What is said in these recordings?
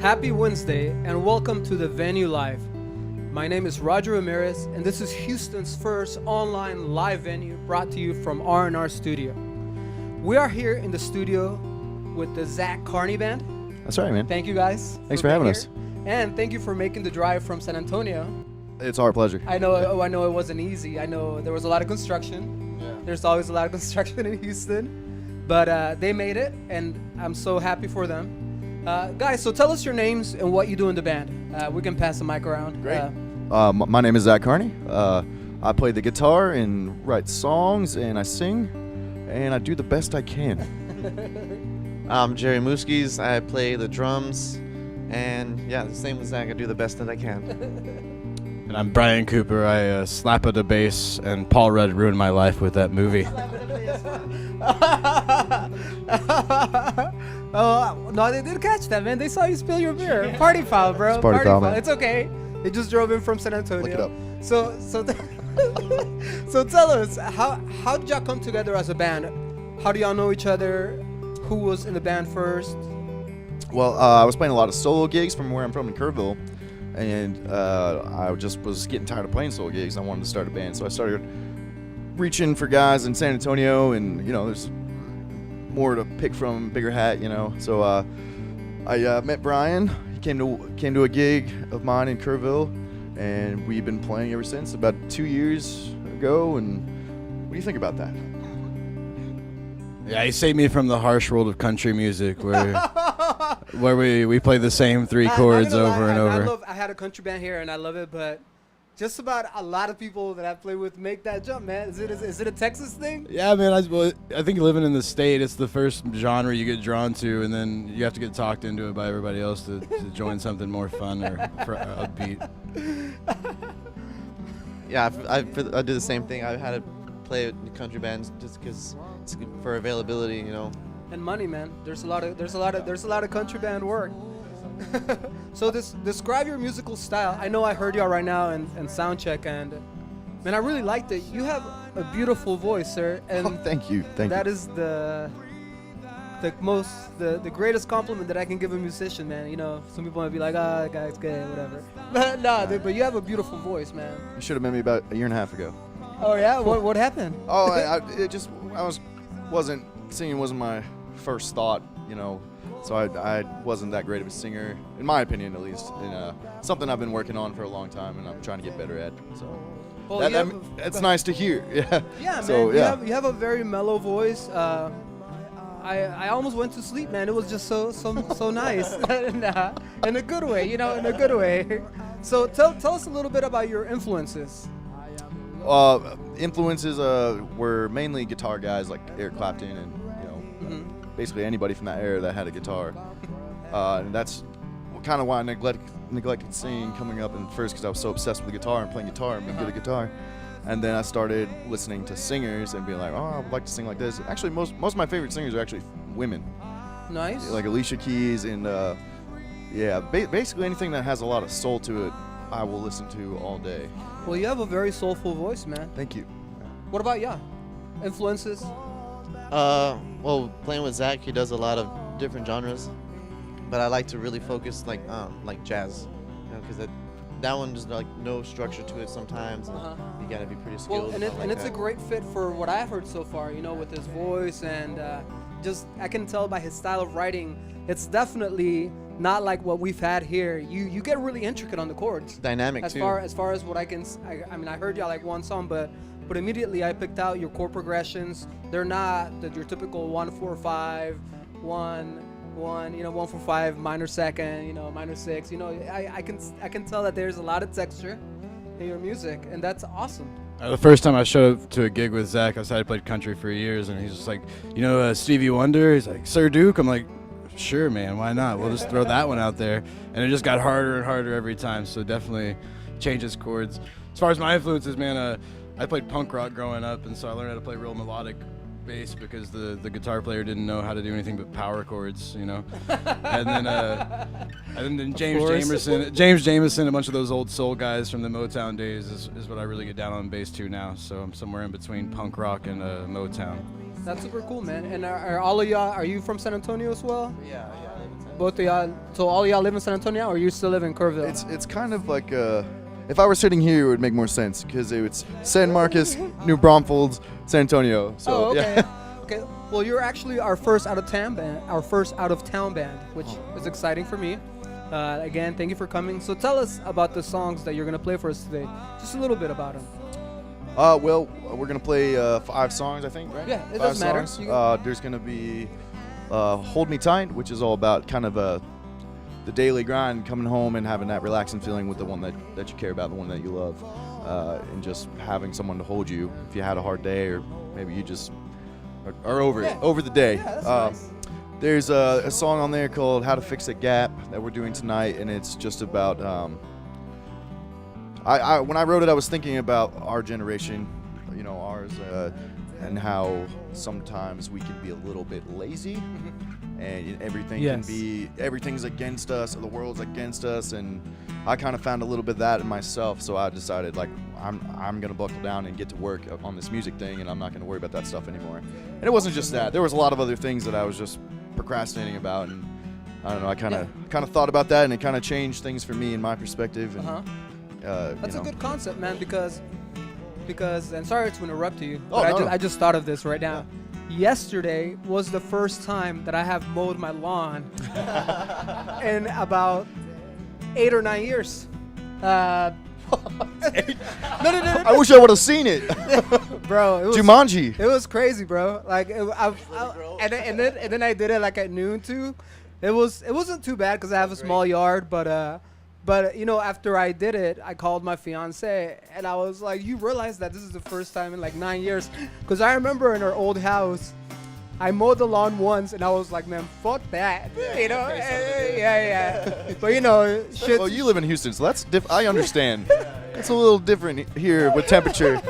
Happy Wednesday and welcome to the Venue Live. My name is Roger Ramirez and this is Houston's first online live venue brought to you from R&R Studio. We are here in the studio with the Zach Carney Band. That's right, man. Thank you guys. Thanks for having us. And thank you for making the drive from San Antonio. It's our pleasure. I know it wasn't easy. I know there was a lot of construction. Yeah. There's always a lot of construction in Houston. But they made it and I'm so happy for them. Guys, so tell us your names and what you do in the band. We can pass the mic around. Great. My name is Zach Carney. I play the guitar and write songs, and I sing, and I do the best I can. I'm Jerry Muskies. I play the drums, and yeah, the same as Zach. I do the best that I can. And I'm Brian Cooper. I slap at the bass, and Paul Rudd ruined my life with that movie. Oh, no, they did catch that, man. They saw you spill your beer. Party foul, bro. It's party foul, man. It's okay. They just drove in from San Antonio. Look it up. So tell us, how did y'all come together as a band? How do y'all know each other? Who was in the band first? Well, I was playing a lot of solo gigs from where I'm from in Kerrville, and I just was getting tired of playing solo gigs. I wanted to start a band, so I started reaching for guys in San Antonio, and there's more to pick from, bigger hat, So I met Brian. He came to a gig of mine in Kerrville, and we've been playing ever since. About 2 years ago, and what do you think about that? Yeah, he saved me from the harsh world of country music, where we play the same three chords over and over. I had a country band here, and I love it, but just about a lot of people that I play with make that jump, man. Is it a Texas thing? Yeah, man. I think living in the state, it's the first genre you get drawn to, and then you have to get talked into it by everybody else to join something more fun or upbeat. Yeah, I do the same thing. I've had to play in country bands just because it's good for availability, And money, man. There's a lot of country band work. So describe your musical style. I know I heard y'all right now and sound check, and man, I really liked it. You have a beautiful voice, sir. And Thank you. That is the greatest compliment that I can give a musician, man. Some people might be like, that guy's gay, whatever. But but you have a beautiful voice, man. You should have met me about a year and a half ago. Oh yeah, what happened? Oh, singing wasn't my first thought, So I wasn't that great of a singer, in my opinion, at least. And something I've been working on for a long time, and I'm trying to get better at. So it's nice to hear. Yeah. Yeah, so, man. You have a very mellow voice. I almost went to sleep, man. It was just so nice, in a good way, in a good way. So tell us a little bit about your influences. Influences were mainly guitar guys like Eric Clapton and basically anybody from that era that had a guitar. And that's kind of why I neglected singing coming up in first, because I was so obsessed with the guitar and playing guitar and being good at guitar. And then I started listening to singers and being like, oh, I would like to sing like this. Actually, most of my favorite singers are actually women. Nice. Like Alicia Keys and basically anything that has a lot of soul to it, I will listen to all day. Well, you have a very soulful voice, man. Thank you. What about ya? Influences? Well, playing with Zach, he does a lot of different genres, but I like to really focus like jazz, because that one just like no structure to it sometimes. And you gotta be pretty skilled. Well, and it's a great fit for what I've heard so far. With his voice and just I can tell by his style of writing, it's definitely not like what we've had here. You get really intricate on the chords. Dynamic as too. As far as what I mean, I heard y'all like one song, but immediately I picked out your chord progressions. They're not your typical 1-4-5, 1-1, 1-4-5 minor second, minor 6. I can tell that there's a lot of texture in your music, and that's awesome. The first time I showed up to a gig with Zach, I played country for years, and he's just like, Stevie Wonder? He's like, Sir Duke? I'm like, sure, man, why not? We'll just throw that one out there. And it just got harder and harder every time, so definitely changes chords. As far as my influences, man, I played punk rock growing up, and so I learned how to play real melodic bass because the guitar player didn't know how to do anything but power chords, And then James Jamerson, a bunch of those old soul guys from the Motown days is what I really get down on bass to now. So I'm somewhere in between punk rock and Motown. That's super cool, man. And are all of y'all, are you from San Antonio as well? Yeah, I live in San both of y'all. So all y'all live in San Antonio, or you still live in Kerrville? It's kind of like if I were sitting here, it would make more sense because it's San Marcos, New Braunfels, San Antonio. So oh, okay. yeah. Okay. Well, you're actually our first out of town band, which is exciting for me. Again, thank you for coming. So tell us about the songs that you're gonna play for us today. Just a little bit about them. Well, we're gonna play 5 songs, I think, right? Yeah, it 5 doesn't matter. songs. There's gonna be "Hold Me Tight," which is all about kind of the daily grind, coming home and having that relaxing feeling with the one that you care about, the one that you love, and just having someone to hold you if you had a hard day or maybe you just are over the day. Yeah, that's nice. There's a song on there called "How to Fix a Gap" that we're doing tonight, and it's just about. When I wrote it, I was thinking about our generation, ours, and how sometimes we can be a little bit lazy, and everything's against us, or the world's against us, and I kind of found a little bit of that in myself. So I decided, like, I'm gonna buckle down and get to work on this music thing, and I'm not gonna worry about that stuff anymore. And it wasn't just that; there was a lot of other things that I was just procrastinating about, and I don't know. I kind of thought about that, and it kind of changed things for me in my perspective. And, That's a good concept, man, because and sorry to interrupt you, Oh, but no. I just thought of this right now. Yesterday was the first time that I have mowed my lawn in about 8 or 9 years. No. I wish I would have seen it. Bro, it was Jumanji. It was crazy, bro. Like, and then I did it like at noon too. It wasn't too bad because I have a small yard, but after I did it, I called my fiance and I was like, "You realize that this is the first time in like 9 years?" Because I remember in our old house, I mowed the lawn once and I was like, "Man, fuck that," yeah. But shit. Well, you live in Houston, so that's I understand. It's a little different here with temperature.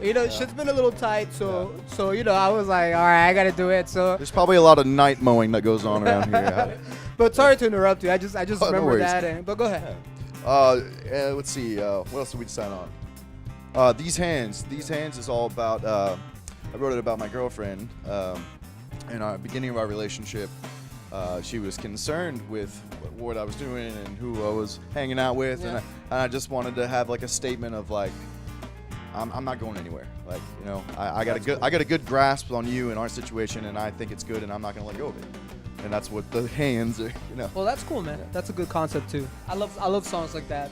Shit's been a little tight, so I was like, all right, I gotta do it. So, There's probably a lot of night mowing that goes on around here. but sorry to interrupt you. I just No remember worries. that. But go ahead. Let's see. What else did we decide on? These hands is all about. I wrote it about my girlfriend. In our beginning of our relationship, she was concerned with what I was doing and who I was hanging out with, Yeah. and I just wanted to have like a statement of like, I'm not going anywhere. Like, I got a good grasp on you and our situation, and I think it's good, and I'm not gonna let go of it. And that's what the hands are. Well, that's cool, man. That's a good concept too. I love songs like that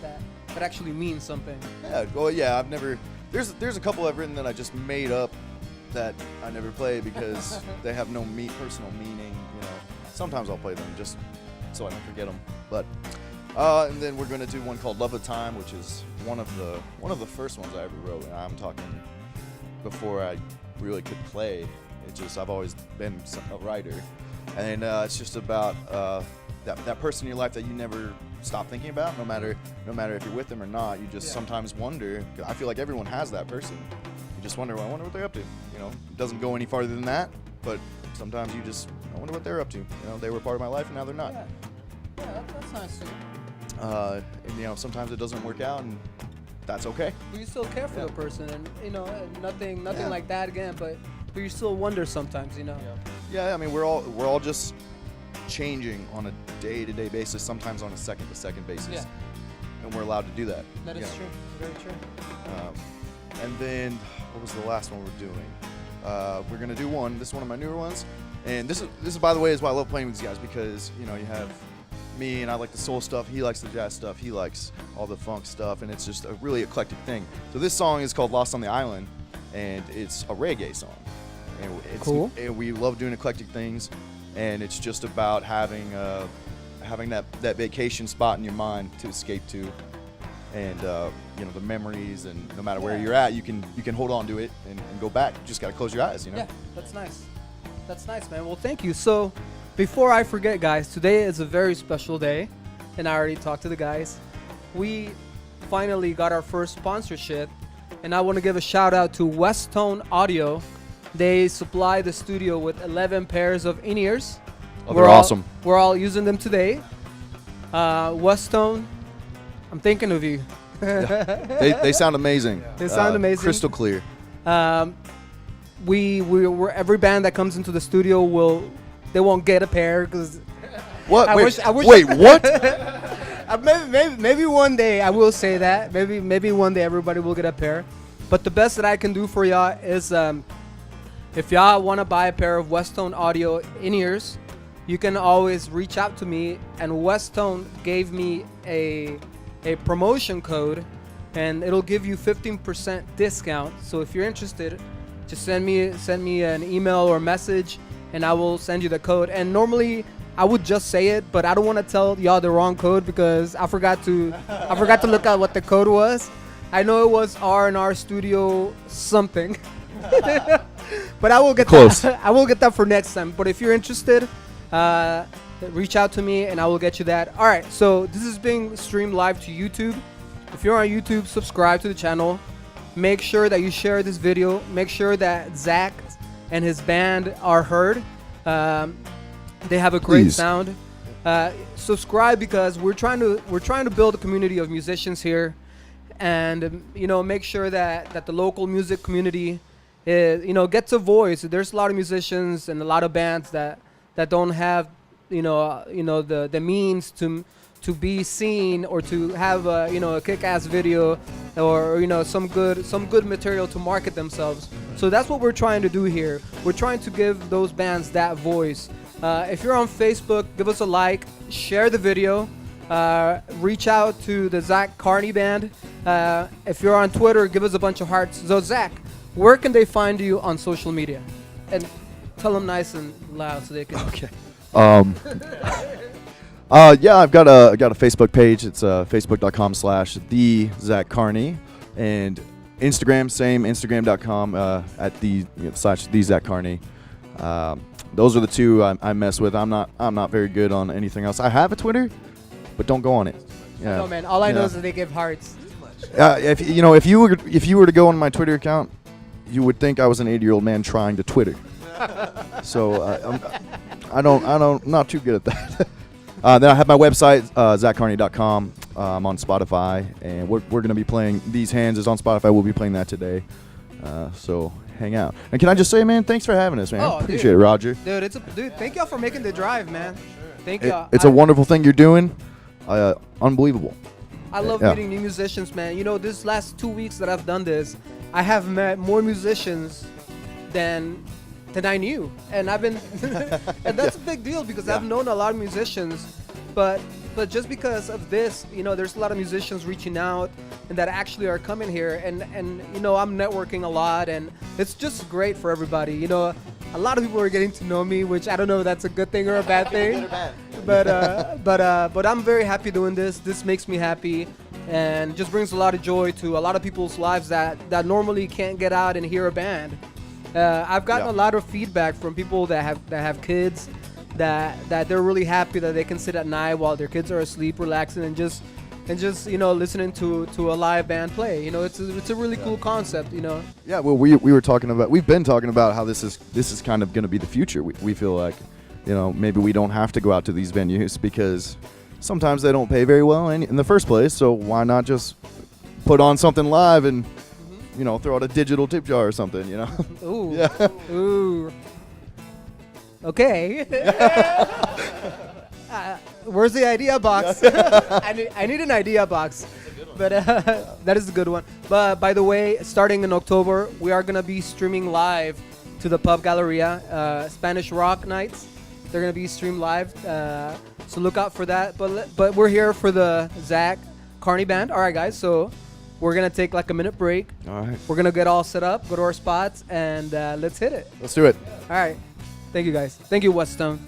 actually mean something. Yeah. Well, yeah. I've never. There's a couple I've written that I just made up that I never play because they have no personal meaning. Sometimes I'll play them just so I don't forget them. But and then we're gonna do one called "Love of Time," which is one of the first ones I ever wrote. And I'm talking before I really could play. I've always been a writer, and it's just about that person in your life that you never stop thinking about, no matter if you're with them or not. You just sometimes wonder. I feel like everyone has that person. You just wonder, I wonder what they're up to. It doesn't go any farther than that, but sometimes I wonder what they're up to. They were part of my life and now they're not. Yeah, that's nice too. And sometimes it doesn't work out, and that's okay. But you still care for the person, and nothing Yeah. like that again. But you still wonder sometimes, Yeah, I mean we're all just changing on a day-to-day basis, sometimes on a second-to-second basis, Yeah. and we're allowed to do that. That is true. Very true. And then what was the last one we're doing? We're gonna do one. This is one of my newer ones, and this is by the way is why I love playing with these guys, because you have me and I like the soul stuff. He likes the jazz stuff. He likes all the funk stuff, and it's just a really eclectic thing. So this song is called "Lost on the Island," and it's a reggae song. And it's, Cool. And we love doing eclectic things, and it's just about having that vacation spot in your mind to escape to, and the memories, and no matter where you're at, you can hold on to it and go back. You just gotta close your eyes. Yeah, that's nice. That's nice, man. Well, thank you. So, before I forget, guys, today is a very special day, and I already talked to the guys. We finally got our first sponsorship, and I want to give a shout out to West Tone Audio. They supply the studio with 11 pairs of in-ears. Oh, they're awesome. We're all using them today. West Tone, I'm thinking of you. They sound amazing. They sound amazing. Crystal clear. We're every band that comes into the studio they won't get a pair because What? I Wait, wish- I wish- wait, what? Maybe one day I will say that. Maybe one day everybody will get a pair. But the best that I can do for y'all is if y'all want to buy a pair of Westone Audio in-ears, you can always reach out to me. And Westone gave me a promotion code, and it'll give you 15% discount. So if you're interested, just send me an email or message, and I will send you the code. And normally I would just say it, but I don't want to tell y'all the wrong code because I forgot to look at what the code was. I know it was R&R Studio something. But I will get Close. that. I will get that for next time. But if you're interested, reach out to me and I will get you that. All right, so this is being streamed live to YouTube. If you're on YouTube, subscribe to the channel. Make sure that you share this video. Make sure that Zach and his band are heard. They have a great Please. sound. Subscribe because we're trying to build a community of musicians here, and make sure that the local music community gets a voice. There's a lot of musicians and a lot of bands that don't have the means to be seen or to have a kick-ass video or some good material to market themselves. So that's what we're trying to do here. We're trying to give those bands that voice. If you're on Facebook, give us a like, share the video, reach out to the Zach Carney band. If you're on Twitter, give us a bunch of hearts. So Zach, where can they find you on social media? And tell them nice and loud so they can. Okay. Yeah, I've got a Facebook page. It's facebook.com/the Zach Carney, and Instagram, same, Instagram.com /the Zach Carney. Those are the two I mess with. I'm not very good on anything else. I have a Twitter, but don't go on it. Yeah. No man, all I know is that they give hearts. If you were to go on my Twitter account, you would think I was an 80-year-old man trying to Twitter. So I'm not too good at that. Then I have my website, zachcarney.com. I'm on Spotify, and we're going to be playing These Hands is on Spotify. We'll be playing that today. So hang out. And can I just say, man, thanks for having us, man. Oh, Appreciate it, Roger. Dude, thank y'all for making the drive, man. Thank y'all. It's a wonderful thing you're doing. Unbelievable. I love meeting new musicians, man. This last 2 weeks that I've done this, I have met more musicians than I knew, and I've been, and that's a big deal because I've known a lot of musicians, but just because of this, there's a lot of musicians reaching out and that actually are coming here, and I'm networking a lot, and it's just great for everybody. A lot of people are getting to know me, which I don't know if that's a good thing or a bad thing, but I'm very happy doing this. This makes me happy, and just brings a lot of joy to a lot of people's lives that normally can't get out and hear a band. I've gotten a lot of feedback from people that have kids that they're really happy that they can sit at night while their kids are asleep, relaxing, and just listening to a live band play. It's a really cool concept. Yeah, well, we've been talking about how this is kind of going to be the future. We feel like, maybe we don't have to go out to these venues because sometimes they don't pay very well in the first place. So why not just put on something live and throw out a digital tip jar or something, Ooh. Yeah. Ooh. Okay. Where's the idea box? I need an idea box. But that is a good one. But by the way, starting in October, we are gonna be streaming live to the Pub Galleria, Spanish Rock Nights. They're gonna be streamed live. So look out for that. But we're here for the Zach Carney band. All right, guys. So we're going to take like a minute break. All right. We're going to get all set up, go to our spots, and let's hit it. Let's do it. All right. Thank you, guys. Thank you, Weststone.